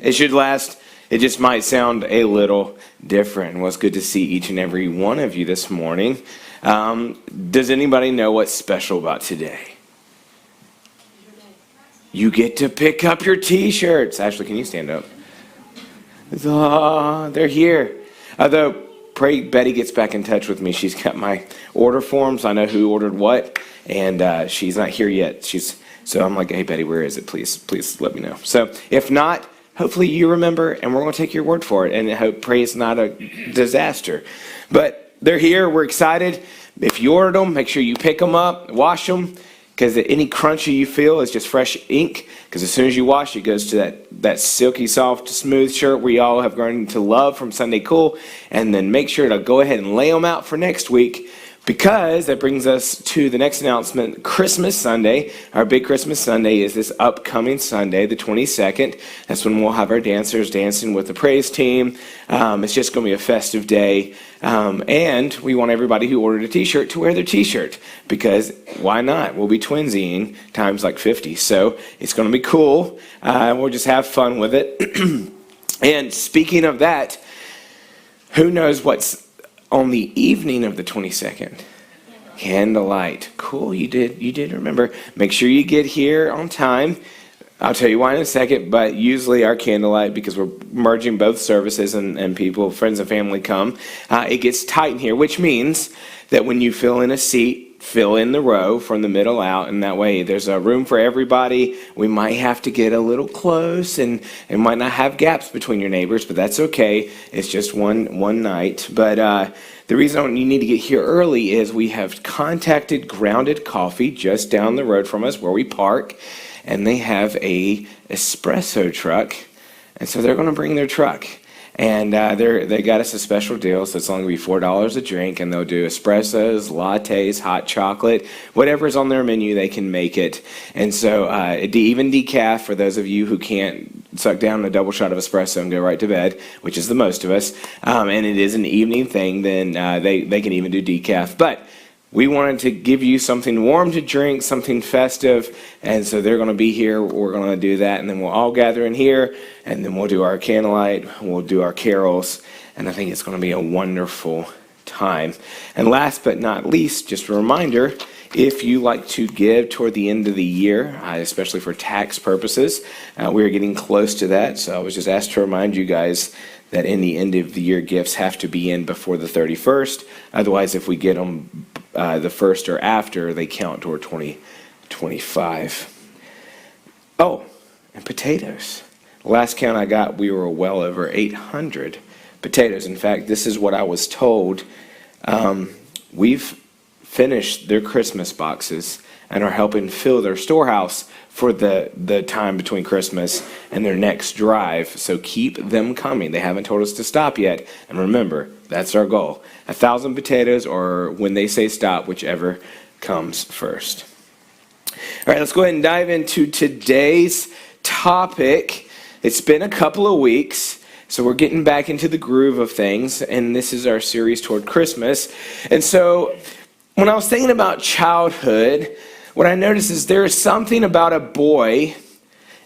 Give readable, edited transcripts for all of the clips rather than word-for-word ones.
It should last. It just might sound a little different. Well, it's good to see each and every one of you this morning. Does anybody know what's special about today? You get to pick up your t-shirts. Ashley, can you stand up? They're here. Although, pray Betty gets back in touch with me. She's got my order forms. I know who ordered what, and she's not here yet. So I'm like, hey, Betty, where is it? Please let me know. So if not, hopefully you remember, and we're going to take your word for it, and pray it's not a disaster. But they're here. We're excited. If you ordered them, make sure you pick them up, wash them, because any crunchy you feel is just fresh ink, because as soon as you wash it, it goes to that silky, soft, smooth shirt we all have grown to love from Sunday Cool. And then make sure to go ahead and lay them out for next week, because that brings us to the next announcement. Christmas Sunday, our big Christmas Sunday, is this upcoming Sunday, the 22nd. That's when we'll have our dancers dancing with the praise team. It's just going to be a festive day. And we want everybody who ordered a t-shirt to wear their t-shirt, because why not? We'll be twinsying times like 50. So it's going to be cool. We'll just have fun with it. And speaking of that, who knows what's on the evening of the 22nd? Candlelight. Cool, you did remember. Make sure you get here on time. I'll tell you why in a second, but usually our candlelight, because we're merging both services and people, friends and family come, it gets tight in here, which means that when you fill in a seat, fill in the row from the middle out, and that way there's a room for everybody. We might have to get a little close and might not have gaps between your neighbors, but that's okay. It's just one night. But the reason you need to get here early is we have contacted Grounded Coffee just down the road from us where we park, and they have a espresso truck, and so they're going to bring their truck. And they got us a special deal, so it's only going to be $4 a drink, and they'll do espressos, lattes, hot chocolate, whatever's on their menu, they can make it. And so even decaf for those of you who can't suck down a double shot of espresso and go right to bed, which is the most of us, and it is an evening thing, then they can even do decaf. But we wanted to give you something warm to drink, something festive, and so they're going to be here. We're going to do that, and then we'll all gather in here, and then we'll do our candlelight, we'll do our carols, and I think it's going to be a wonderful time. And last but not least, just a reminder, if you like to give toward the end of the year, especially for tax purposes, we're getting close to that, so I was just asked to remind you guys that in the end of the year gifts have to be in before the 31st. Otherwise, if we get them the first or after, they count toward 2025. Oh, and potatoes. Last count I got, we were well over 800 potatoes. In fact, this is what I was told. We've finished their Christmas boxes and are helping fill their storehouse for the time between Christmas and their next drive. So keep them coming. They haven't told us to stop yet. And remember, that's our goal. 1,000 potatoes, or when they say stop, whichever comes first. All right, let's go ahead and dive into today's topic. It's been a couple of weeks, so we're getting back into the groove of things, and this is our series toward Christmas. And so when I was thinking about childhood, what I noticed is there is something about a boy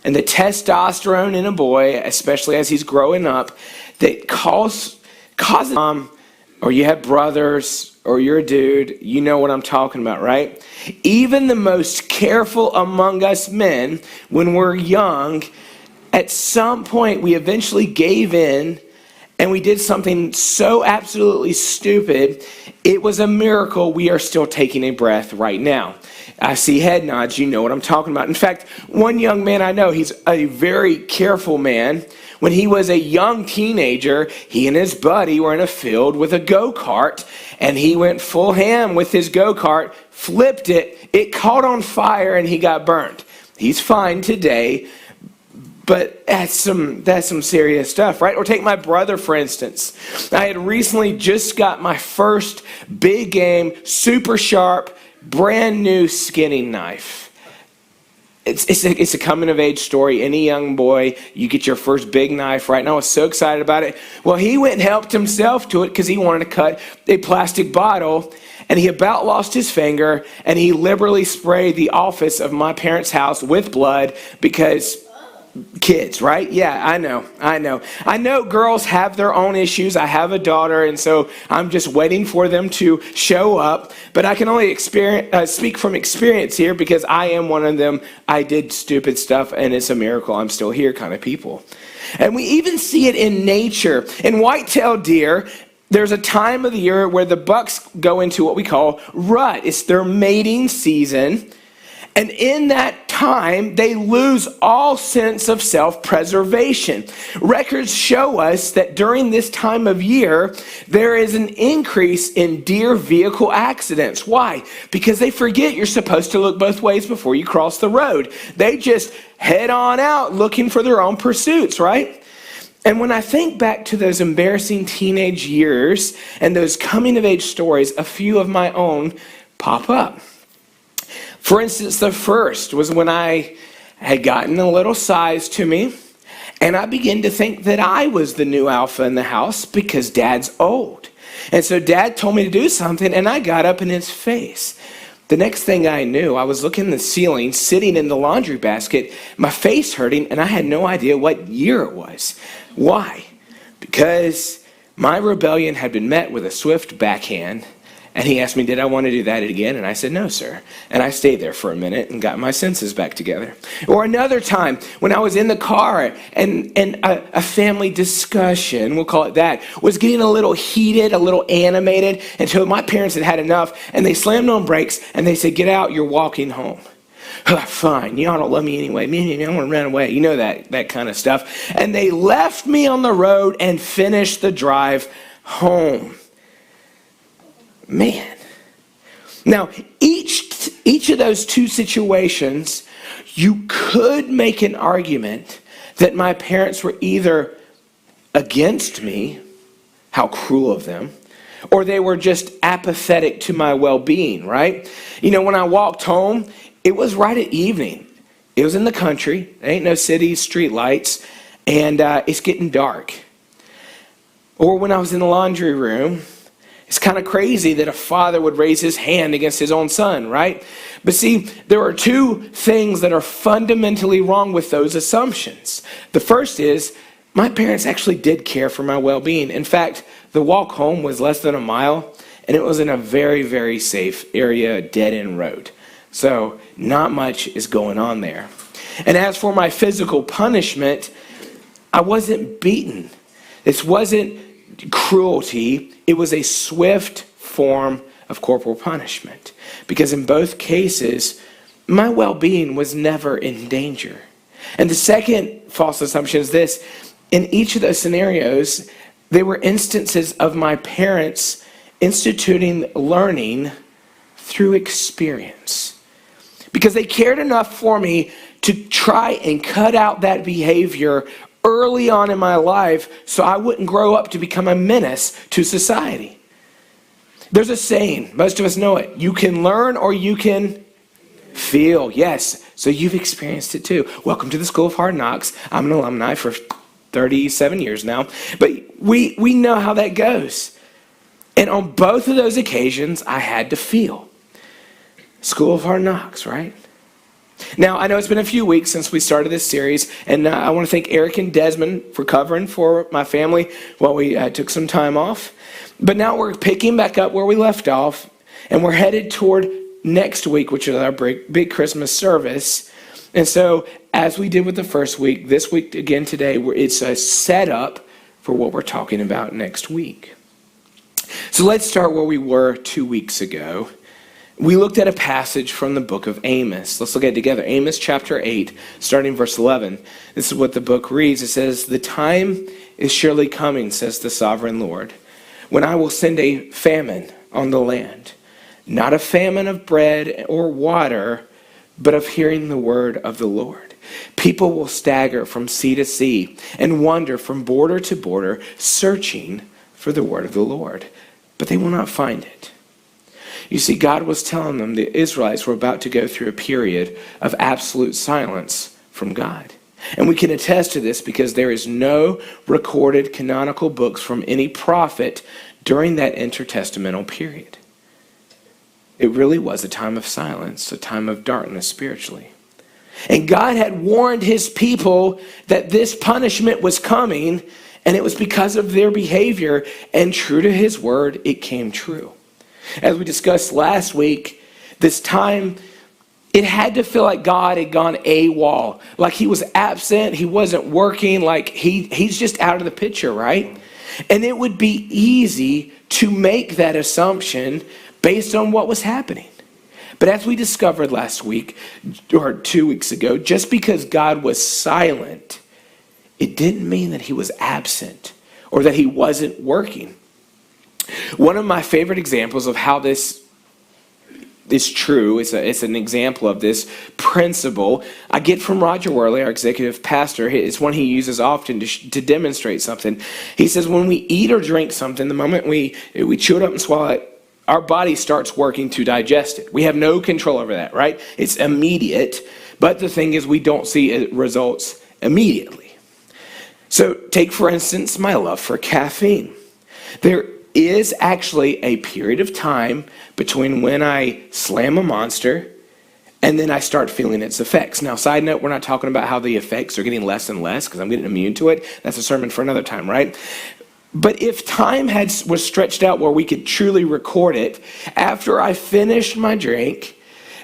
and the testosterone in a boy, especially as he's growing up, that causes or you have brothers, or you're a dude, you know what I'm talking about, right? Even the most careful among us men, when we're young, at some point we eventually gave in, and we did something so absolutely stupid, it was a miracle we are still taking a breath right now. I see head nods, you know what I'm talking about. In fact, one young man I know, he's a very careful man. When he was a young teenager, he and his buddy were in a field with a go-kart, and he went full ham with his go-kart, flipped it, it caught on fire, and he got burned. He's fine today, but that's some serious stuff, right? Or take my brother, for instance. I had recently just got my first big game, super sharp, brand new skinning knife. It's a coming of age story. Any young boy, you get your first big knife, right? And I was so excited about it. Well, he went and helped himself to it because he wanted to cut a plastic bottle, and he about lost his finger, and he liberally sprayed the office of my parents' house with blood because Kids, right? Yeah, I know. I know girls have their own issues. I have a daughter, and so I'm just waiting for them to show up. But I can only speak from experience here because I am one of them. I did stupid stuff, and it's a miracle I'm still here kind of people. And we even see it in nature. In white-tailed deer, there's a time of the year where the bucks go into what we call rut. It's their mating season. And in that time, they lose all sense of self-preservation. Records show us that during this time of year, there is an increase in deer vehicle accidents. Why? Because they forget you're supposed to look both ways before you cross the road. They just head on out looking for their own pursuits, right? And when I think back to those embarrassing teenage years and those coming-of-age stories, a few of my own pop up. For instance, the first was when I had gotten a little size to me, and I began to think that I was the new alpha in the house because Dad's old. And so Dad told me to do something, and I got up in his face. The next thing I knew, I was looking at the ceiling, sitting in the laundry basket, my face hurting, and I had no idea what year it was. Why? Because my rebellion had been met with a swift backhand. And he asked me, did I want to do that again? And I said, no, sir. And I stayed there for a minute and got my senses back together. Or another time when I was in the car and a family discussion, we'll call it that, was getting a little heated, a little animated, until my parents had had enough and they slammed on brakes and they said, get out, you're walking home. Fine, y'all don't love me anyway. I want to run away. You know that kind of stuff. And they left me on the road and finished the drive home. Man. Now, each of those two situations, you could make an argument that my parents were either against me, how cruel of them, or they were just apathetic to my well-being, right? You know, when I walked home, it was right at evening. It was in the country. There ain't no city, street lights, and it's getting dark. Or when I was in the laundry room, it's kind of crazy that a father would raise his hand against his own son, right? But see, there are two things that are fundamentally wrong with those assumptions. The first is, my parents actually did care for my well-being. In fact, the walk home was less than a mile, and it was in a very, very safe area, a dead-end road. So not much is going on there. And as for my physical punishment, I wasn't beaten. This wasn't cruelty. It was a swift form of corporal punishment. Because in both cases, my well-being was never in danger. And the second false assumption is this. In each of those scenarios, they were instances of my parents instituting learning through experience. Because they cared enough for me to try and cut out that behavior early on in my life so I wouldn't grow up to become a menace to society. There's a saying, most of us know it. You can learn or you can feel. Yes, so you've experienced it too. Welcome to the School of Hard Knocks. I'm an alumni for 37 years now. But we know how that goes. And on both of those occasions, I had to feel. School of Hard Knocks, right? Now, I know it's been a few weeks since we started this series, and I want to thank Eric and Desmond for covering for my family while we took some time off. But now we're picking back up where we left off, and we're headed toward next week, which is our big Christmas service. And so, as we did with the first week, this week again today, it's a setup for what we're talking about next week. So let's start where we were 2 weeks ago. We looked at a passage from the book of Amos. Let's look at it together. Amos chapter 8, starting verse 11. This is what the book reads. It says, "The time is surely coming, says the sovereign Lord, when I will send a famine on the land, not a famine of bread or water, but of hearing the word of the Lord. People will stagger from sea to sea and wander from border to border, searching for the word of the Lord, but they will not find it." You see, God was telling them the Israelites were about to go through a period of absolute silence from God. And we can attest to this because there is no recorded canonical books from any prophet during that intertestamental period. It really was a time of silence, a time of darkness spiritually. And God had warned his people that this punishment was coming, and it was because of their behavior. And true to his word, it came true. As we discussed last week, this time, it had to feel like God had gone AWOL. Like he was absent, he wasn't working, like he's just out of the picture, right? And it would be easy to make that assumption based on what was happening. But as we discovered last week, or 2 weeks ago, just because God was silent, it didn't mean that he was absent or that he wasn't working. One of my favorite examples of how this is true, it's an example of this principle I get from Roger Worley, our executive pastor. It's one he uses often to demonstrate something. He says when we eat or drink something, the moment we chew it up and swallow it, our body starts working to digest it. We have no control over that, right? It's immediate, but the thing is we don't see results immediately. So take, for instance, my love for caffeine. There is actually a period of time between when I slam a Monster and then I start feeling its effects. Now, side note, we're not talking about how the effects are getting less and less because I'm getting immune to it. That's a sermon for another time, right? But if time was stretched out where we could truly record it, after I finished my drink,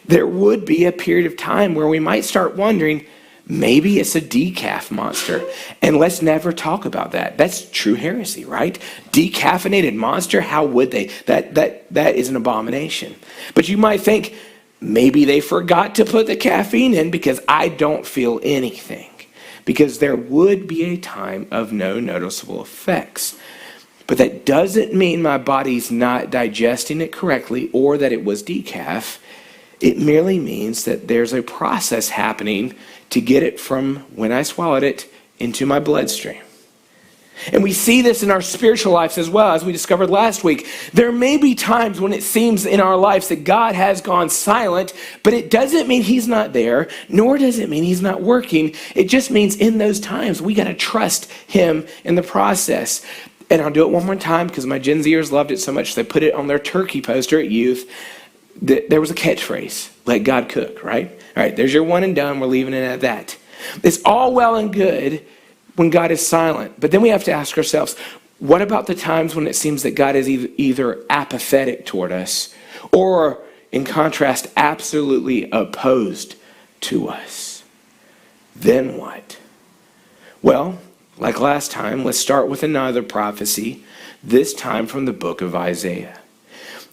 there would be a period of time where we might start wondering, maybe it's a decaf Monster. And let's never talk about that. That's true heresy, right? Decaffeinated Monster, how would they? That is an abomination. But you might think, maybe they forgot to put the caffeine in because I don't feel anything. Because there would be a time of no noticeable effects. But that doesn't mean my body's not digesting it correctly or that it was decaf. It merely means that there's a process happening to get it from when I swallowed it into my bloodstream. And we see this in our spiritual lives as well, as we discovered last week. There may be times when it seems in our lives that God has gone silent, but it doesn't mean he's not there, nor does it mean he's not working. It just means in those times we got to trust him in the process. And I'll do it one more time because my Gen Zers loved it so much they put it on their turkey poster at youth. There was a catchphrase, let God cook, right? All right, there's your one and done. We're leaving it at that. It's all well and good when God is silent. But then we have to ask ourselves, what about the times when it seems that God is either apathetic toward us or, in contrast, absolutely opposed to us? Then what? Well, like last time, let's start with another prophecy, this time from the book of Isaiah.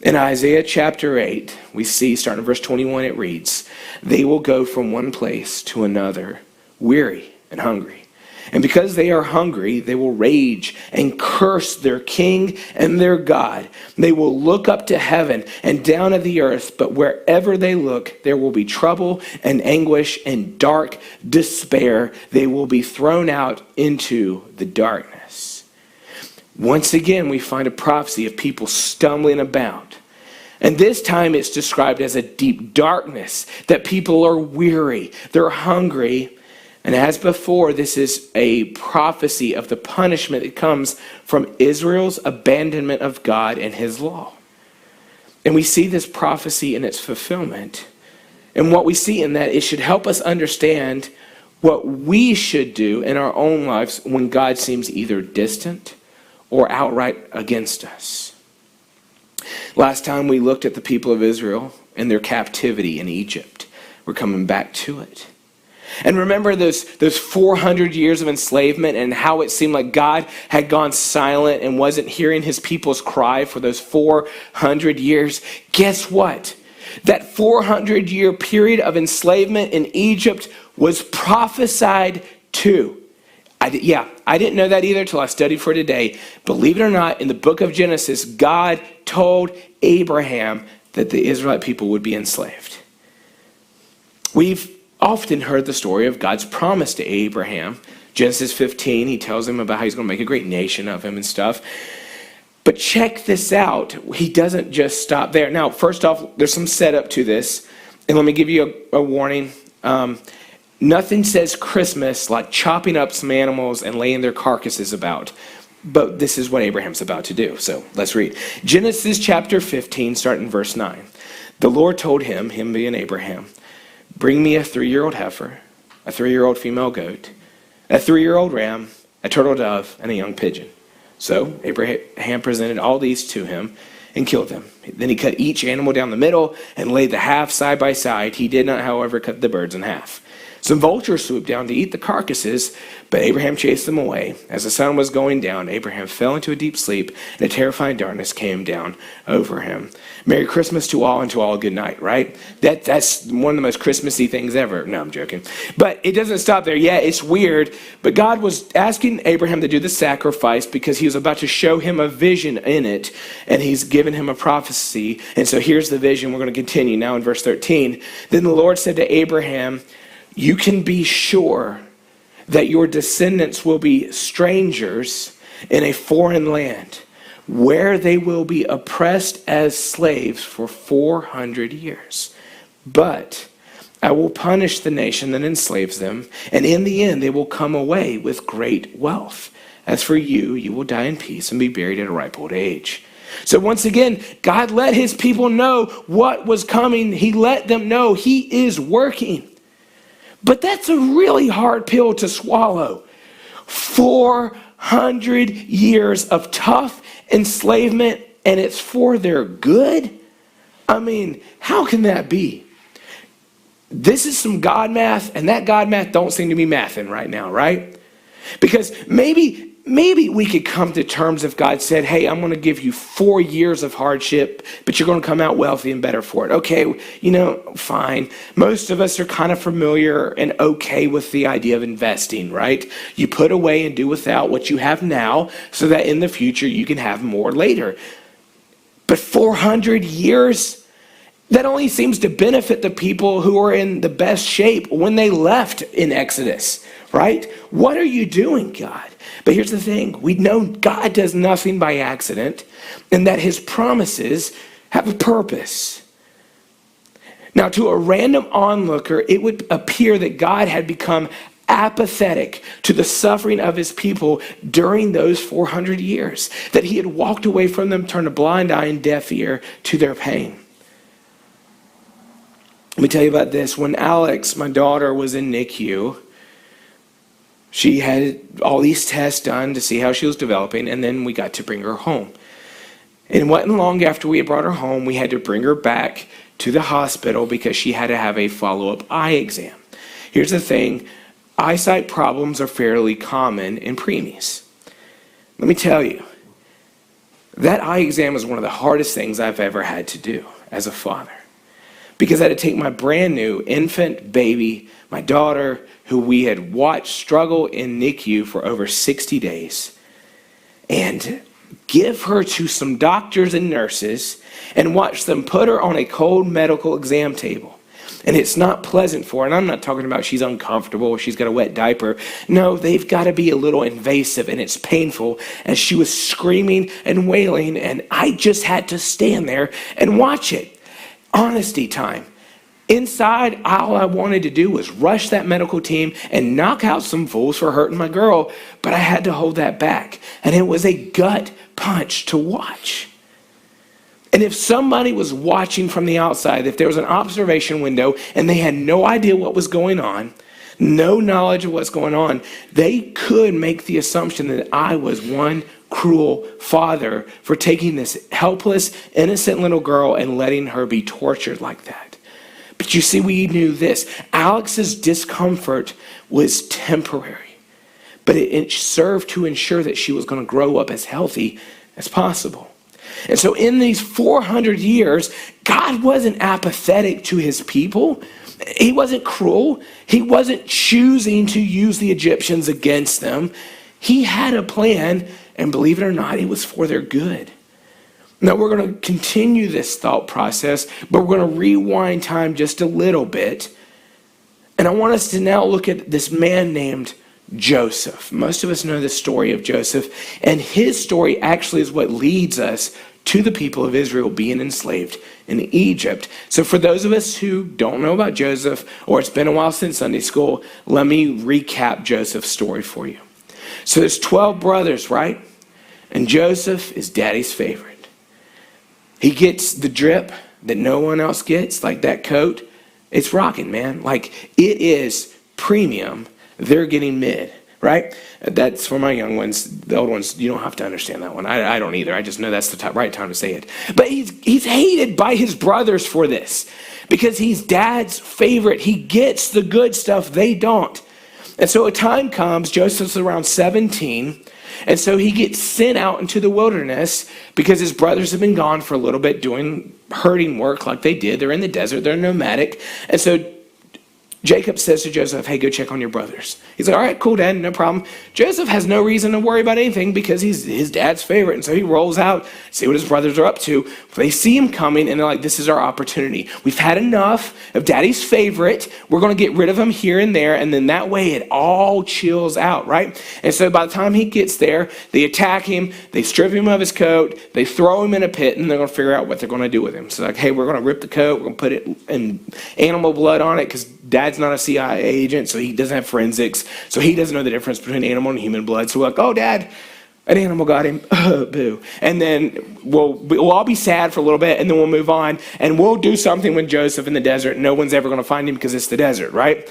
In Isaiah chapter 8, we see, starting in verse 21, it reads, "They will go from one place to another, weary and hungry. And because they are hungry, they will rage and curse their king and their God. They will look up to heaven and down at the earth, but wherever they look, there will be trouble and anguish and dark despair. They will be thrown out into the darkness." Once again, we find a prophecy of people stumbling about. And this time it's described as a deep darkness, that people are weary, they're hungry. And as before, this is a prophecy of the punishment that comes from Israel's abandonment of God and his law. And we see this prophecy in its fulfillment. And what we see in that, it should help us understand what we should do in our own lives when God seems either distant or outright against us. Last time we looked at the people of Israel and their captivity in Egypt. We're coming back to it. And remember those 400 years of enslavement and how it seemed like God had gone silent and wasn't hearing his people's cry for those 400 years? Guess what? That 400-year period of enslavement in Egypt was prophesied to. I didn't know that either until I studied for today. Believe it or not, in the book of Genesis, God told Abraham that the Israelite people would be enslaved. We've often heard the story of God's promise to Abraham. Genesis 15, he tells him about how he's going to make a great nation of him and stuff. But check this out. He doesn't just stop there. Now, first off, there's some setup to this. And let me give you a warning. Nothing says Christmas like chopping up some animals and laying their carcasses about. But this is what Abraham's about to do. So let's read. Genesis chapter 15, starting in verse 9. The Lord told him being Abraham, Bring me a 3-year-old heifer, a 3-year-old female goat, a 3-year-old ram, a turtle dove, and a young pigeon. So Abraham presented all these to him and killed them. Then he cut each animal down the middle and laid the half side by side. He did not, however, cut the birds in half. Some vultures swooped down to eat the carcasses, but Abraham chased them away. As the sun was going down, Abraham fell into a deep sleep, and a terrifying darkness came down over him. Merry Christmas to all, and to all a good night, right? That's one of the most Christmassy things ever. No, I'm joking. But it doesn't stop there. Yeah, it's weird, but God was asking Abraham to do the sacrifice because he was about to show him a vision in it, and he's given him a prophecy. And so here's the vision. We're going to continue now in verse 13. Then the Lord said to Abraham, you can be sure that your descendants will be strangers in a foreign land, where they will be oppressed as slaves for 400 years. But I will punish the nation that enslaves them, and in the end they will come away with great wealth. As for you, you will die in peace and be buried at a ripe old age. So once again, God let his people know what was coming. He let them know he is working. But that's a really hard pill to swallow. 400 years of tough enslavement, and it's for their good? I mean, how can that be? This is some God math, and that God math don't seem to be mathing right now, right? Because maybe we could come to terms if God said, hey, I'm going to give you 4 years of hardship, but you're going to come out wealthy and better for it. Okay, fine. Most of us are kind of familiar and okay with the idea of investing, right? You put away and do without what you have now so that in the future you can have more later. But 400 years, that only seems to benefit the people who are in the best shape when they left in Exodus, right? What are you doing, God? But here's the thing. We know God does nothing by accident, and that his promises have a purpose. Now, to a random onlooker, it would appear that God had become apathetic to the suffering of his people during those 400 years, that he had walked away from them, turned a blind eye and deaf ear to their pain. Let me tell you about this. When Alex, my daughter, was in NICU, she had all these tests done to see how she was developing, and then we got to bring her home. And it wasn't long after we had brought her home, we had to bring her back to the hospital because she had to have a follow-up eye exam. Here's the thing. Eyesight problems are fairly common in preemies. Let me tell you, that eye exam was one of the hardest things I've ever had to do as a father. Because I had to take my brand new infant baby, my daughter, who we had watched struggle in NICU for over 60 days, and give her to some doctors and nurses and watch them put her on a cold medical exam table. And it's not pleasant for her. And I'm not talking about she's uncomfortable or she's got a wet diaper. No, they've got to be a little invasive, and it's painful. And she was screaming and wailing, and I just had to stand there and watch it. Honesty time. Inside, all I wanted to do was rush that medical team and knock out some fools for hurting my girl, but I had to hold that back. And it was a gut punch to watch. And if somebody was watching from the outside, if there was an observation window and they had no idea what was going on, no knowledge of what's going on, they could make the assumption that I was one cruel father for taking this helpless, innocent little girl and letting her be tortured like that. But you see, we knew this. Alex's discomfort was temporary, but it served to ensure that she was going to grow up as healthy as possible. And so in these 400 years, God wasn't apathetic to his people. He wasn't cruel. He wasn't choosing to use the Egyptians against them. He had a plan, and believe it or not, it was for their good. Now, we're going to continue this thought process, but we're going to rewind time just a little bit. And I want us to now look at this man named Joseph. Most of us know the story of Joseph, and his story actually is what leads us to the people of Israel being enslaved in Egypt. So for those of us who don't know about Joseph, or it's been a while since Sunday school, let me recap Joseph's story for you. So there's 12 brothers, right? And Joseph is daddy's favorite. He gets the drip that no one else gets, like that coat. It's rocking, man. Like, it is premium. They're getting mid, right? That's for my young ones. The old ones, you don't have to understand that one. I don't either. I just know that's the right time to say it. But he's hated by his brothers for this because he's dad's favorite. He gets the good stuff. They don't. And so a time comes, Joseph's around 17, and so he gets sent out into the wilderness because his brothers have been gone for a little bit doing herding work like they did. They're in the desert. They're nomadic. And so Jacob says to Joseph, hey, go check on your brothers. He's like, all right, cool, Dad, no problem. Joseph has no reason to worry about anything because he's his dad's favorite. And so he rolls out, see what his brothers are up to. They see him coming, and they're like, this is our opportunity. We've had enough of Daddy's favorite. We're going to get rid of him here and there, and then that way it all chills out, right? And so by the time he gets there, they attack him, they strip him of his coat, they throw him in a pit, and they're going to figure out what they're going to do with him. So like, hey, we're going to rip the coat, we're going to put it in animal blood on it because Dad's not a CIA agent, so he doesn't have forensics, so he doesn't know the difference between animal and human blood. So we're like, oh, Dad, an animal got him, boo. And then we'll all be sad for a little bit, and then we'll move on, and we'll do something with Joseph in the desert. No one's ever going to find him because it's the desert, right?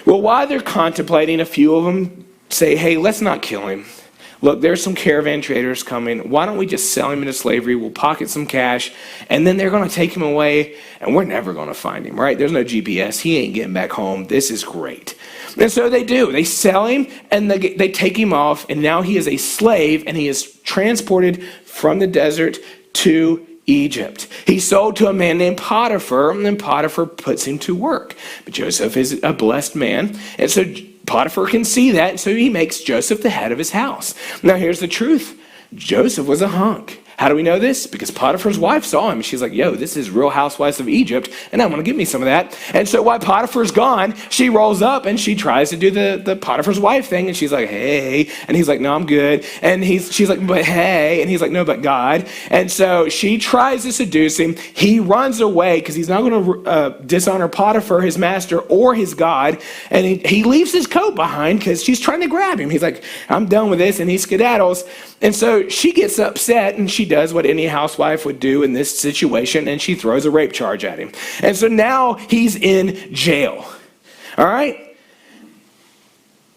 Well, while they're contemplating, a few of them say, hey, let's not kill him. Look, there's some caravan traders coming. Why don't we just sell him into slavery? We'll pocket some cash, and then they're going to take him away, and we're never going to find him, right? There's no GPS. He ain't getting back home. This is great. And so they do. They sell him, and they take him off, and now he is a slave, and he is transported from the desert to Egypt. He's sold to a man named Potiphar, and then Potiphar puts him to work. But Joseph is a blessed man, and so Potiphar can see that, and so he makes Joseph the head of his house. Now here's the truth. Joseph was a hunk. How do we know this? Because Potiphar's wife saw him. She's like, yo, this is Real Housewives of Egypt, and I want to give me some of that. And so while Potiphar's gone, she rolls up and she tries to do the Potiphar's wife thing, and she's like, hey. And he's like, no, I'm good. And she's like, but hey. And he's like, no, but God. And so she tries to seduce him. He runs away because he's not going to dishonor Potiphar, his master, or his God. And he leaves his coat behind because she's trying to grab him. He's like, I'm done with this. And he skedaddles. And so she gets upset, and she does what any housewife would do in this situation, and she throws a rape charge at him. And so now he's in jail. All right?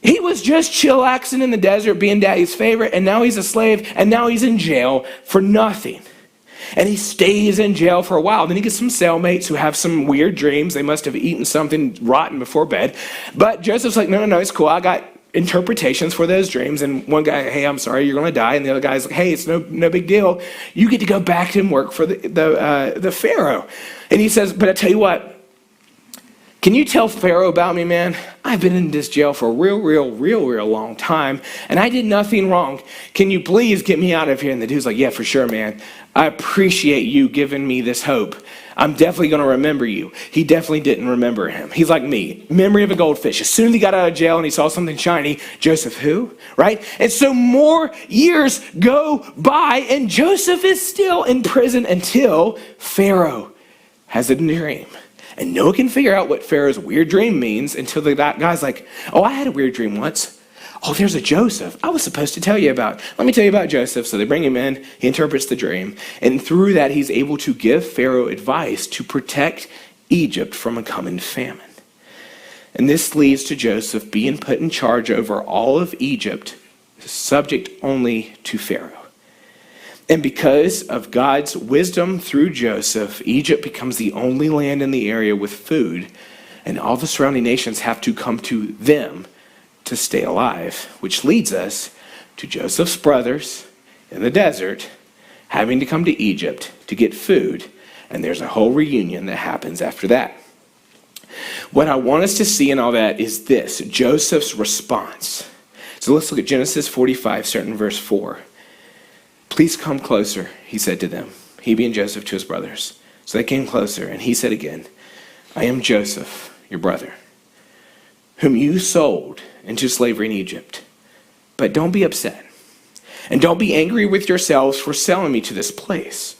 He was just chillaxing in the desert, being Daddy's favorite, and now he's a slave, and now he's in jail for nothing. And he stays in jail for a while. Then he gets some cellmates who have some weird dreams. They must have eaten something rotten before bed. But Joseph's like, no, it's cool. I got interpretations for those dreams. And one guy, hey, I'm sorry, you're going to die. And the other guy's like, hey, it's no big deal. You get to go back and work for the Pharaoh. And he says, but I tell you what, can you tell Pharaoh about me, man? I've been in this jail for a real long time, and I did nothing wrong. Can you please get me out of here? And the dude's like, yeah, for sure, man. I appreciate you giving me this hope. I'm definitely going to remember you. He definitely didn't remember him. He's like me, memory of a goldfish. As soon as he got out of jail and he saw something shiny, Joseph who? Right? And so more years go by, and Joseph is still in prison until Pharaoh has a dream. And no one can figure out what Pharaoh's weird dream means until the guy's like, oh, I had a weird dream once. Oh, there's a Joseph I was supposed to tell you about. Let me tell you about Joseph. So they bring him in. He interprets the dream. And through that, he's able to give Pharaoh advice to protect Egypt from a coming famine. And this leads to Joseph being put in charge over all of Egypt, subject only to Pharaoh. And because of God's wisdom through Joseph, Egypt becomes the only land in the area with food, and all the surrounding nations have to come to them to stay alive, which leads us to Joseph's brothers in the desert having to come to Egypt to get food, and there's a whole reunion that happens after that. What I want us to see in all that is this, Joseph's response. So let's look at Genesis 45, starting in verse 4. Please come closer, he said to them, he being Joseph to his brothers. So they came closer, and he said again, I am Joseph, your brother, whom you sold into slavery in Egypt. But don't be upset, and don't be angry with yourselves for selling me to this place.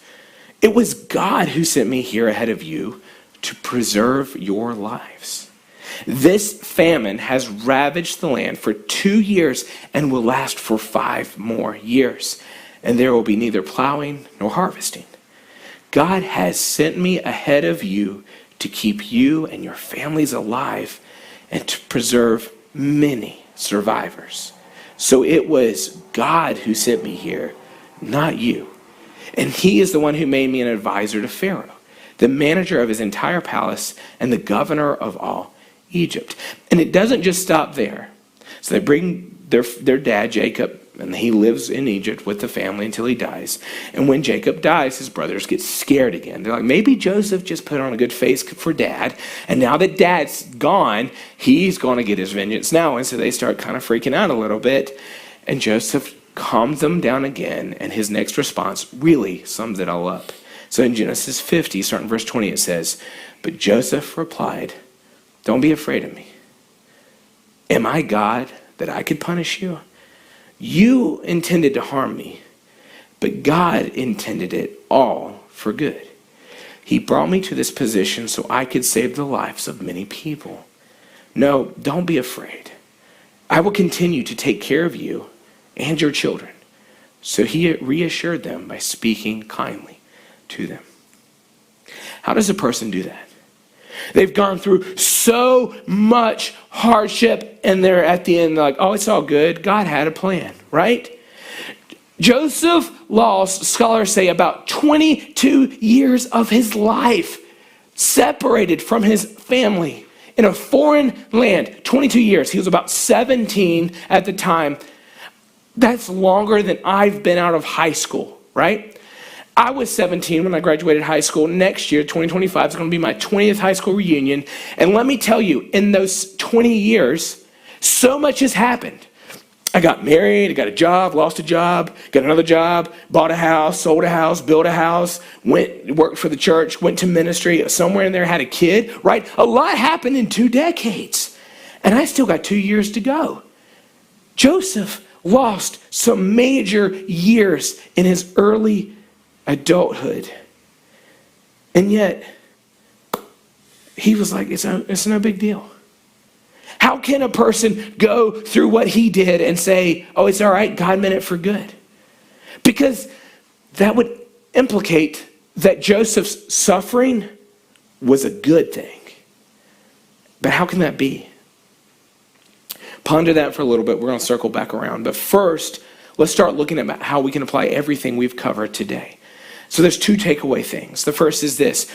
It was God who sent me here ahead of you to preserve your lives. This famine has ravaged the land for 2 years and will last for 5 more years. And there will be neither plowing nor harvesting. God has sent me ahead of you to keep you and your families alive and to preserve many survivors. So it was God who sent me here, not you. And he is the one who made me an advisor to Pharaoh, the manager of his entire palace and the governor of all Egypt. And it doesn't just stop there. So they bring their dad, Jacob, and he lives in Egypt with the family until he dies. And when Jacob dies, his brothers get scared again. They're like, maybe Joseph just put on a good face for dad. And now that dad's gone, he's going to get his vengeance now. And so they start kind of freaking out a little bit. And Joseph calms them down again. And his next response really sums it all up. So in Genesis 50, starting verse 20, it says, but Joseph replied, don't be afraid of me. Am I God that I could punish you? You intended to harm me, but God intended it all for good. He brought me to this position so I could save the lives of many people. No, don't be afraid. I will continue to take care of you and your children. So he reassured them by speaking kindly to them. How does a person do that? They've gone through so much hardship and they're at the end like, oh, it's all good. God had a plan, right? Joseph lost, scholars say, about 22 years of his life separated from his family in a foreign land. 22 years. He was about 17 at the time. That's longer than I've been out of high school, right? I was 17 when I graduated high school. Next year, 2025, is going to be my 20th high school reunion. And let me tell you, in those 20 years, so much has happened. I got married, I got a job, lost a job, got another job, bought a house, sold a house, built a house, worked for the church, went to ministry, somewhere in there had a kid, right? A lot happened in 2 decades. And I still got 2 years to go. Joseph lost some major years in his early adulthood. And yet, he was like, it's no big deal. How can a person go through what he did and say, oh, it's all right, God meant it for good? Because that would implicate that Joseph's suffering was a good thing. But how can that be? Ponder that for a little bit. We're going to circle back around. But first, let's start looking at how we can apply everything we've covered today. So there's 2 takeaway things. The first is this.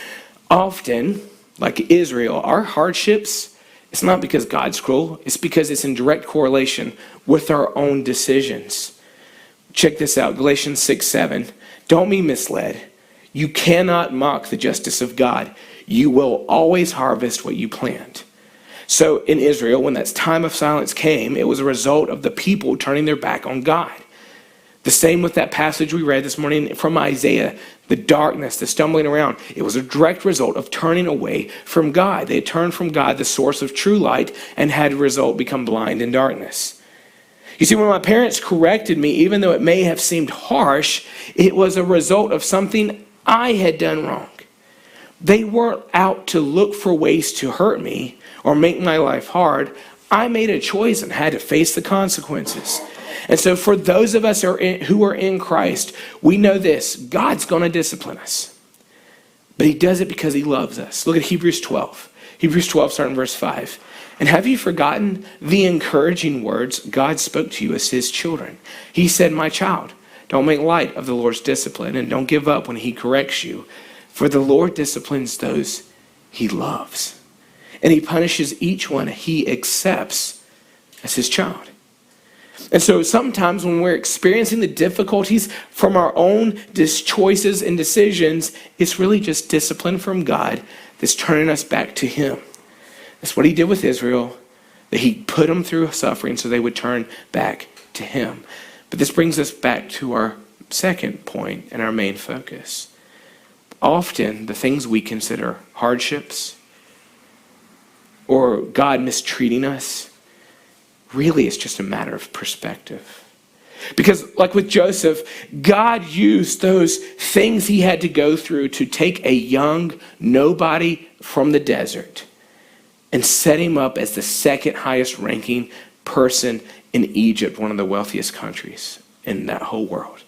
Often, like Israel, our hardships, it's not because God's cruel. It's because it's in direct correlation with our own decisions. Check this out. Galatians 6:7. Don't be misled. You cannot mock the justice of God. You will always harvest what you plant. So in Israel, when that time of silence came, it was a result of the people turning their back on God. The same with that passage we read this morning from Isaiah, the darkness, the stumbling around. It was a direct result of turning away from God. They had turned from God, the source of true light, and had as a result become blind in darkness. You see, when my parents corrected me, even though it may have seemed harsh, it was a result of something I had done wrong. They weren't out to look for ways to hurt me or make my life hard. I made a choice and had to face the consequences. And so for those of us who are in Christ, we know this. God's going to discipline us. But he does it because he loves us. Look at Hebrews 12. Hebrews 12, starting verse 5. And have you forgotten the encouraging words God spoke to you as his children? He said, my child, don't make light of the Lord's discipline and don't give up when he corrects you. For the Lord disciplines those he loves. And he punishes each one he accepts as his child. And so sometimes when we're experiencing the difficulties from our own choices and decisions, it's really just discipline from God that's turning us back to him. That's what he did with Israel, that he put them through suffering so they would turn back to him. But this brings us back to our second point and our main focus. Often the things we consider hardships or God mistreating us, really, it's just a matter of perspective. Because like with Joseph, God used those things he had to go through to take a young nobody from the desert and set him up as the second highest ranking person in Egypt, one of the wealthiest countries in that whole world.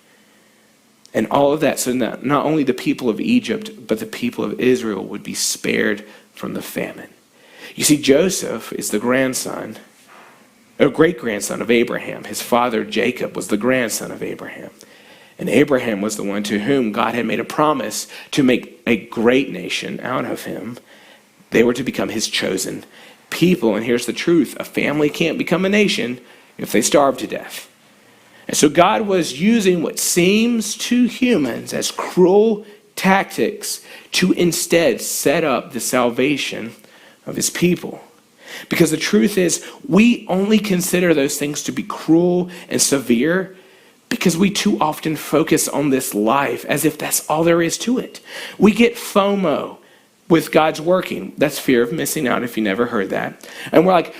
And all of that, so that not only the people of Egypt, but the people of Israel would be spared from the famine. You see, Joseph is the grandson, a great-grandson of Abraham. His father, Jacob, was the grandson of Abraham. And Abraham was the one to whom God had made a promise to make a great nation out of him. They were to become his chosen people. And here's the truth. A family can't become a nation if they starve to death. And so God was using what seems to humans as cruel tactics to instead set up the salvation of his people. Because the truth is, we only consider those things to be cruel and severe because we too often focus on this life as if that's all there is to it. We get FOMO with God's working. That's fear of missing out, if you never heard that. And we're like,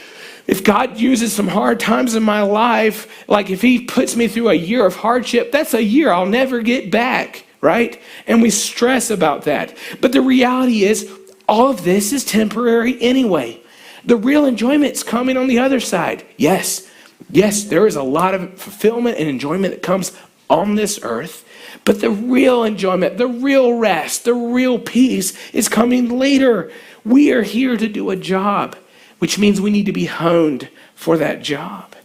if God uses some hard times in my life, like if he puts me through a year of hardship, that's a year I'll never get back, right? And we stress about that. But the reality is, all of this is temporary anyway. The real enjoyment's coming on the other side. Yes, there is a lot of fulfillment and enjoyment that comes on this earth, but the real enjoyment, the real rest, the real peace is coming later. We are here to do a job, which means we need to be honed for that job.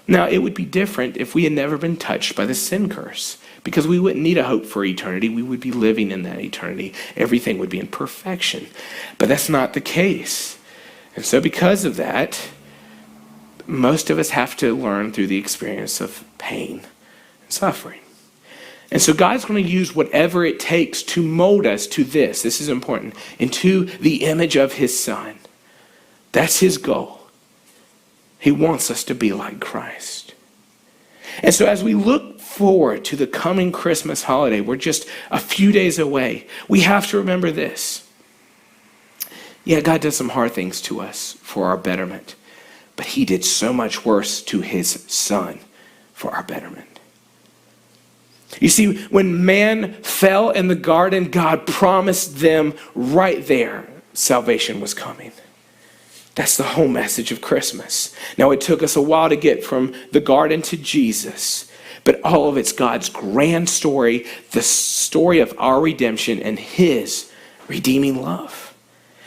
Now, it would be different if we had never been touched by the sin curse, because we wouldn't need a hope for eternity. We would be living in that eternity. Everything would be in perfection. But that's not the case. And so because of that, most of us have to learn through the experience of pain and suffering. And so God's going to use whatever it takes to mold us to this is important, into the image of his Son. That's his goal. He wants us to be like Christ. And so as we look forward to the coming Christmas holiday, we're just a few days away, we have to remember this. Yeah, God does some hard things to us for our betterment, but he did so much worse to his Son for our betterment. You see, when man fell in the garden, God promised them right there salvation was coming. That's the whole message of Christmas. Now, it took us a while to get from the garden to Jesus, but all of it's God's grand story, the story of our redemption and his redeeming love.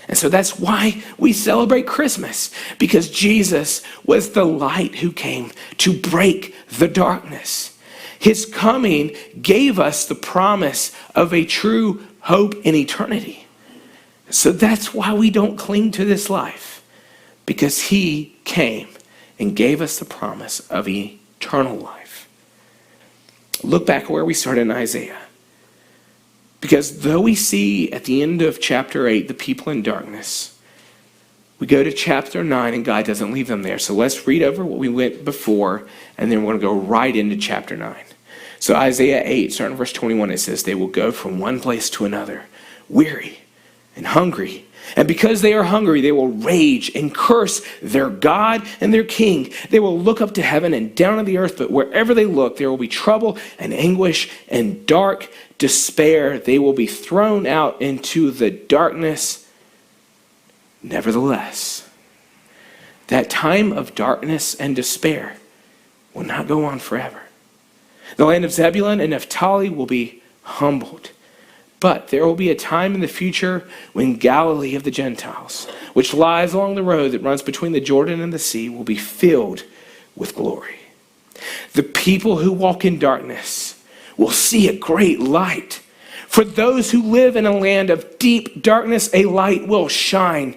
And so that's why we celebrate Christmas, because Jesus was the light who came to break the darkness. His coming gave us the promise of a true hope in eternity. So that's why we don't cling to this life, because he came and gave us the promise of eternal life. Look back where we started in Isaiah. Because though we see at the end of chapter 8 the people in darkness, we go to chapter 9 and God doesn't leave them there. So let's read over what we went before, and then we're going to go right into chapter 9. So Isaiah 8, starting in verse 21, it says, "They will go from one place to another, weary and hungry. And because they are hungry, they will rage and curse their God and their King. They will look up to heaven and down on the earth, but wherever they look, there will be trouble and anguish and dark despair. They will be thrown out into the darkness. Nevertheless, that time of darkness and despair will not go on forever. The land of Zebulun and Naphtali will be humbled. But there will be a time in the future when Galilee of the Gentiles, which lies along the road that runs between the Jordan and the sea, will be filled with glory. The people who walk in darkness will see a great light. For those who live in a land of deep darkness, a light will shine."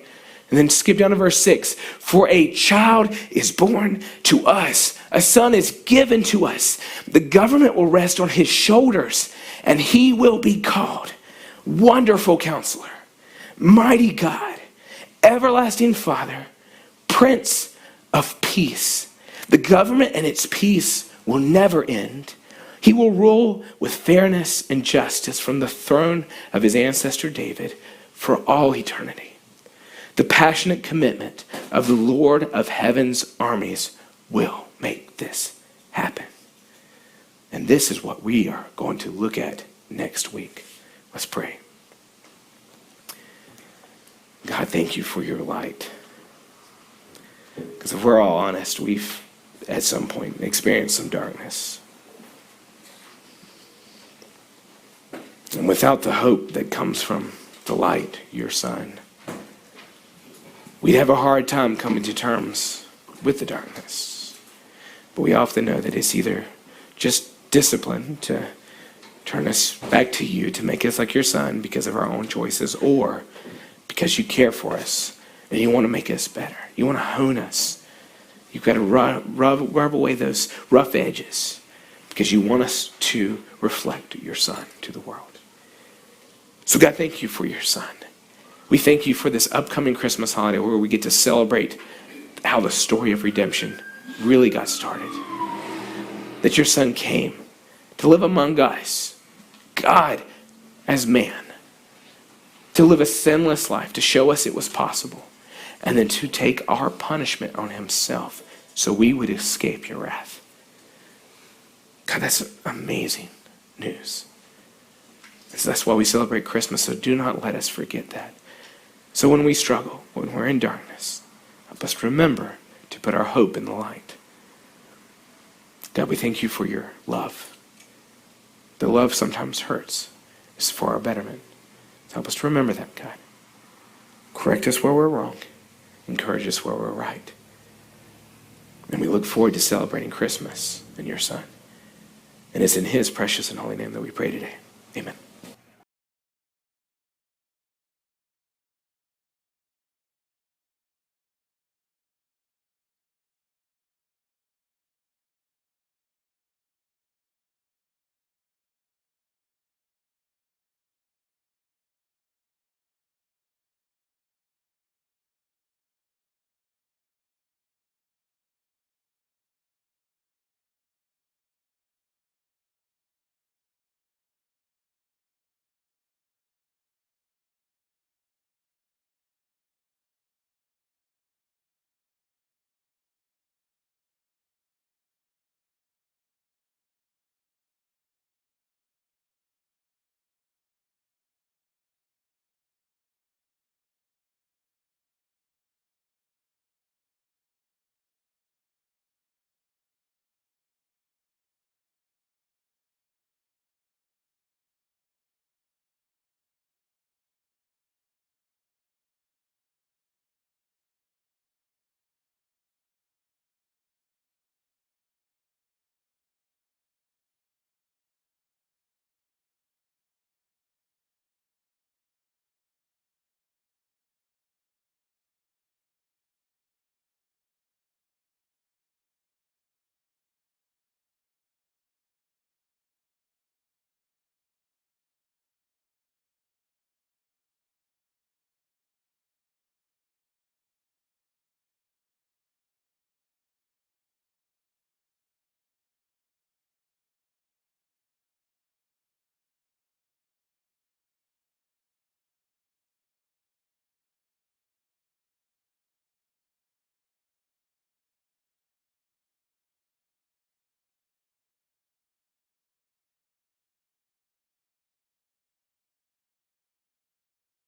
And then skip down to verse 6. "For a child is born to us, a son is given to us. The government will rest on his shoulders, and he will be called Wonderful Counselor, Mighty God, Everlasting Father, Prince of Peace. The government and its peace will never end. He will rule with fairness and justice from the throne of his ancestor David for all eternity. The passionate commitment of the Lord of heaven's armies will make this happen." And this is what we are going to look at next week. Let's pray. God, thank you for your light. Because if we're all honest, we've at some point experienced some darkness. And without the hope that comes from the light, your Son, We'd have a hard time coming to terms with the darkness. But we often know that it's either just discipline to turn us back to you, to make us like your son because of our own choices, or because you care for us and you want to make us better. You want to hone us. You've got to rub away those rough edges because you want us to reflect your son to the world. So God, thank you for your son. We thank you for this upcoming Christmas holiday where we get to celebrate how the story of redemption really got started. That your son came to live among us, God as man, to live a sinless life, to show us it was possible, and then to take our punishment on himself so we would escape your wrath. God, that's amazing news. That's why we celebrate Christmas, so do not let us forget that. So when we struggle, when we're in darkness, help us remember to put our hope in the light. God, we thank you for your love. The love sometimes hurts. It's for our betterment. So help us to remember that, God. Correct us where we're wrong. Encourage us where we're right. And we look forward to celebrating Christmas in your Son. And it's in his precious and holy name that we pray today. Amen.